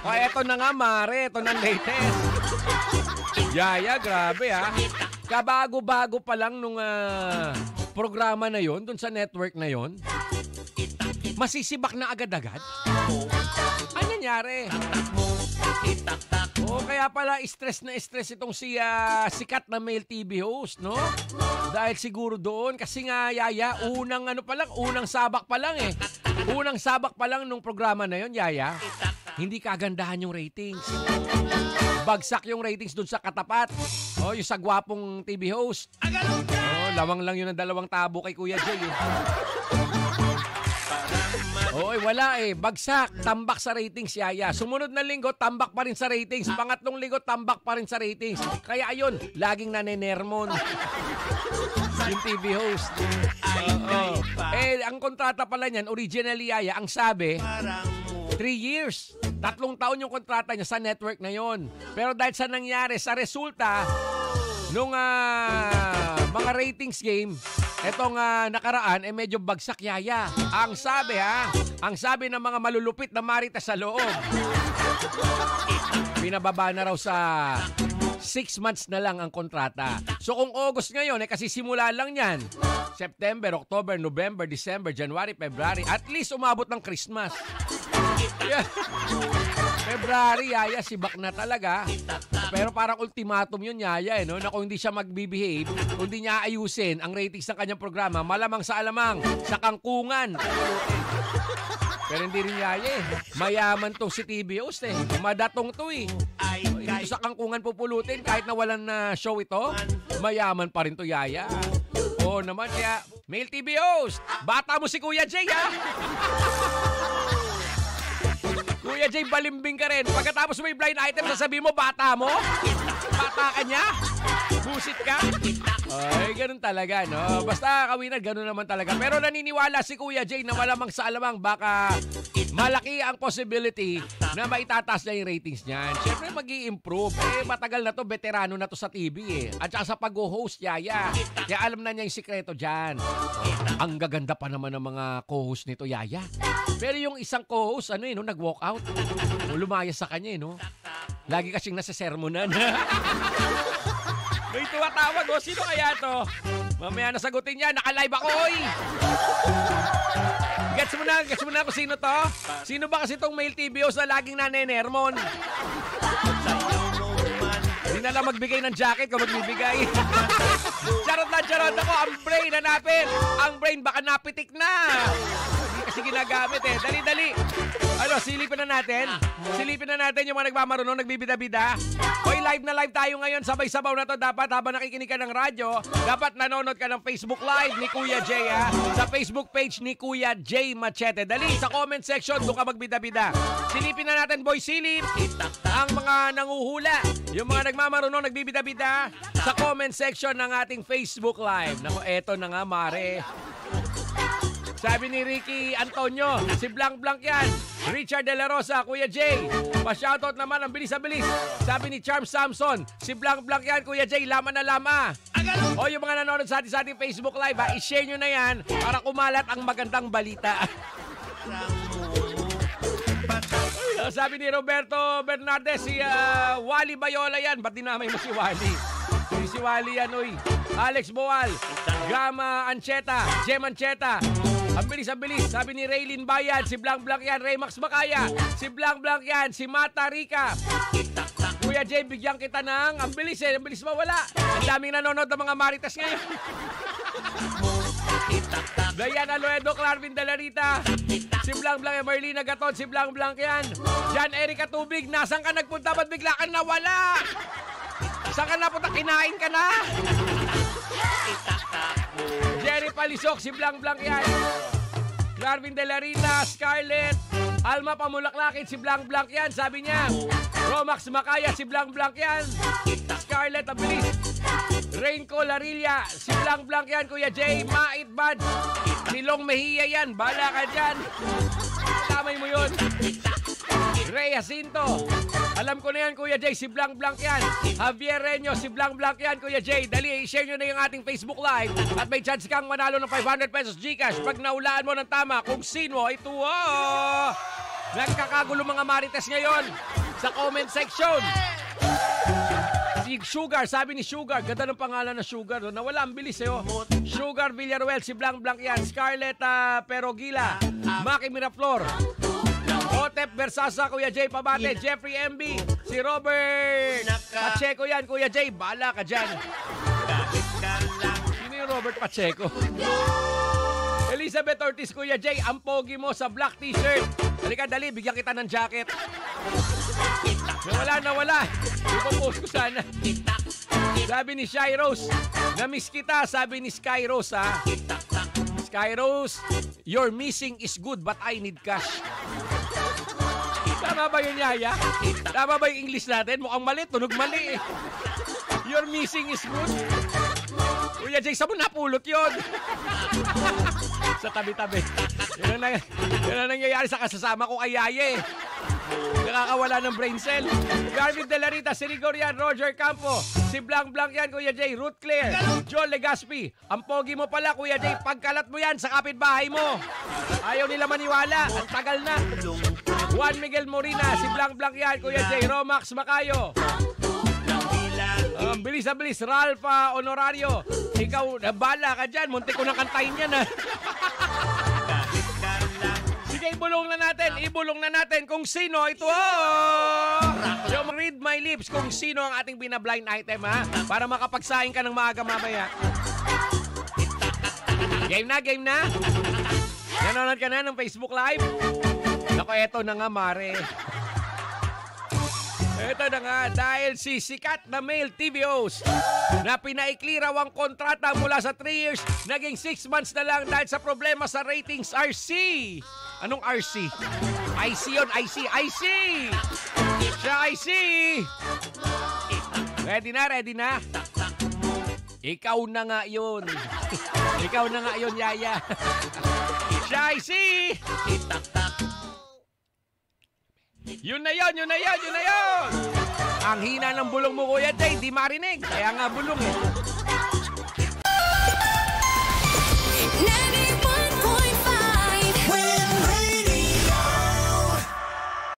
O, eto na nga, Mare. Eto na latest. Yaya, grabe ha. Kabago-bago pa lang nung programa na yon dun sa network na yon. Masisibak na agad-agad. Ano nangyari? Kaya pala stress na stress itong si sikat na male TV host, no? Dahil siguro doon, kasi nga, Yaya, unang sabak pa lang eh. Unang sabak pa lang nung programa na yon, Yaya, hindi kagandahan yung ratings. Bagsak yung ratings doon sa katapat. Yung sa gwapong TV host. Lawang lang yun ng 2 tabo kay Kuya Jay eh. Wala eh. Bagsak. Tambak sa ratings, Yaya. Sumunod na linggo, tambak pa rin sa ratings. Pangatlong linggo, tambak pa rin sa ratings. Kaya ayun, laging nanenermon yung TV host. Ang kontrata pala niyan, originally, Yaya, ang sabi, 3 years. 3 taon yung kontrata niya sa network na yon. Pero dahil sa nangyari, sa resulta nung mga ratings game, etong nakaraan, medyo bagsak, Yaya. Ang sabi ng mga malulupit na marites sa loob, pinababa na raw sa 6 months na lang ang kontrata. So kung August ngayon, kasi simula lang yan. September, October, November, December, January, February, at least umabot ng Christmas. Yeah. February, Yaya, sibak na talaga. Pero parang ultimatum yun, Yaya, no? Na kung hindi siya mag-behave, kung hindi niya ayusin ang ratings ng kanyang programa, malamang sa alamang, sa kangkungan. Pero hindi rin, Yaya, eh. Mayaman tong si TV host, eh. Madatong to, eh. Dito sa kangkungan pupulutin, kahit na walang show ito, mayaman pa rin to, Yaya. Oo naman, kaya, male TV host, bata mo si Kuya Jay, ha? Kuya Jay, balimbing ka rin. Pagkatapos may blind item, sasabihin mo, bata mo? Bata ka niya? Busit ka? Ay, ganun talaga, no? Basta, kawinan, ganun naman talaga. Pero naniniwala si Kuya Jay na malamang sa alamang baka malaki ang possibility na maitataas niya yung ratings niyan. Siyempre, mag-i-improve. Matagal na to, veterano na to sa TV, eh. At saka sa pag-host, Yaya. Kaya alam na niya yung sikreto dyan. Ang gaganda pa naman ng mga co-host nito, Yaya. Pero yung isang co-host, nag-walk out. Lumayas sa kanya, no? Lagi kasing nasa sermonan. May tuwatawag, sino kaya to? Mamaya nasagutin niya, naka-live ako, oy! Gets mo na kung sino to? Sino ba kasi tong male TV host na laging nanenermon? Hindi na lang magbigay ng jacket kung magbibigay. Charot lang, charot ako. Ang brain, hanapin. Ang brain, baka napitik na. Hindi kasi ginagamit eh. Dali-dali. Silipin na natin. Silipin na natin yung mga nagmamarunong, nagbibida-bida. Hoy, live na live tayo ngayon. Sabay-sabaw na to dapat habang nakikinig ka ng radyo. Dapat nanonood ka ng Facebook Live ni Kuya Jay, ha? Sa Facebook page ni Kuya Jay Machete. Dali, sa comment section, doon ka magbida-bida. Silipin na natin, boy, silip. Ang mga nanguhula, yung mga nagmamarunong, nagbibida-bida, sa comment section ng ating Facebook Live. Naku, eto na nga, Mare. Sabi ni Ricky Antonio, si Blank yan. Richard De La Rosa, Kuya Jay. Pa-shoutout naman, ang bilis-bilis. Sabi ni Charm Samson, si Blank yan, Kuya Jay, lama na lama. O yung mga nanonood sa ating Facebook Live, i-share nyo na yan para kumalat ang magandang balita. Sabi ni Roberto Bernardez, si Wally Bayola yan. Ba't dinamay mo si Wally? Si Wally yan, oy. Alex Boal, Gama Ancheta, Jem Ancheta. Ang bilis. Sabi ni Raylin Bayan, si Blank yan. Raymax Makaya, si Blank yan. Si Mata Rica. Kuya Jay, bigyan kita ng... Ang bilis mawala. Ang daming nanonood ng mga marites ngayon. Diana Loedo, Clarvin Dalarita, si Blank yan. Marlene Gaton, si Blank yan. Jan Erica Tubig, nasan ka nagpunta? Ba't bigla ka nawala? Saan ka napunta? Kinain ka na? Jerry Palisok, si Blank yan. Garvin De La Rita, Scarlett, Alma Pamulaklakit, si Blank yan. Sabi niya, Romax Makaya, si Blank yan. Scarlett, ang bilis. Rainco Larilla, si Blank yan. Kuya Jay, Mait Bad, si Long Mejia yan. Bala ka dyan. Tamay mo yun. Ray Jacinto, alam ko na yan, Kuya Jay, si Blank yan. Javier Reño, si Blank yan, Kuya Jay. Dali, i-share nyo na yung ating Facebook Live at may chance kang manalo ng 500 pesos GCash pag naulaan mo ng tama kung sino ito. Nagkakagulo mga marites ngayon sa comment section. Si Sugar, sabi ni Sugar, ganda ng pangalan na Sugar. Nawala, ang bilis Sugar Villaruel, si Blanc Blanc yan. Scarlett Perogila, Maki Miraflor, Otep Versasa, Kuya Jay Pabate, Jeffrey MB, si Robert Pacheco yan, Kuya Jay, bala ka dyan. Sino yung Robert Pacheco? Elizabeth Ortiz, Kuya Jay, ang pogi mo sa black t-shirt. Halika, dali, bigyan kita ng jacket. Nawala. Ipopost ko sana. Sabi ni Shy Rose, na-miss kita, sabi ni Sky Rose, ha? Sky Rose, your missing is good but I need cash. Tama ba yun, Yaya? Tama ba yung English natin? Mukhang mali, tunog mali eh. Your missing is good. Kuya Jay, saan mo napulot yun? Sa tabi-tabi. Yan ang nangyayari sa kasasama ko kay Yaya eh. Nakakawala ng brain cell. Garvin De La Rita, si Rigorian, Roger Campo, si Blanc Blanc yan, Kuya Jay, Ruth Claire, John Legaspi. Ang pogi mo pala, Kuya Jay, pagkalat mo yan sa kapitbahay mo. Ayaw nila maniwala, ang tagal na. Juan Miguel Morina, si Blanc Blanc yan, Kuya Jay, Romax Macayo. Bilis na bilis, Ralph Honorario. Ikaw, nabala ka dyan, muntik ko nang kantahin yan ha. Sige, ibulong na natin kung sino ito. Yung read my lips kung sino ang ating binablind item ha. Para makapagsaing ka ng maaga mamaya. Game na? Nanonood ka na ng Facebook Live? Naku, eto na nga, Mare. Ito na nga, dahil si sikat na male TVOs na pinaikli raw ang kontrata mula sa 3 years, naging 6 months na lang dahil sa problema sa ratings RC. Anong RC? IC yun, IC! Siya IC! Ready na? Ikaw na nga yun. Yaya. Siya IC! Yun na yun! Ang hina ng bulong mo, Kuya Jay, di marinig. Kaya nga bulong eh.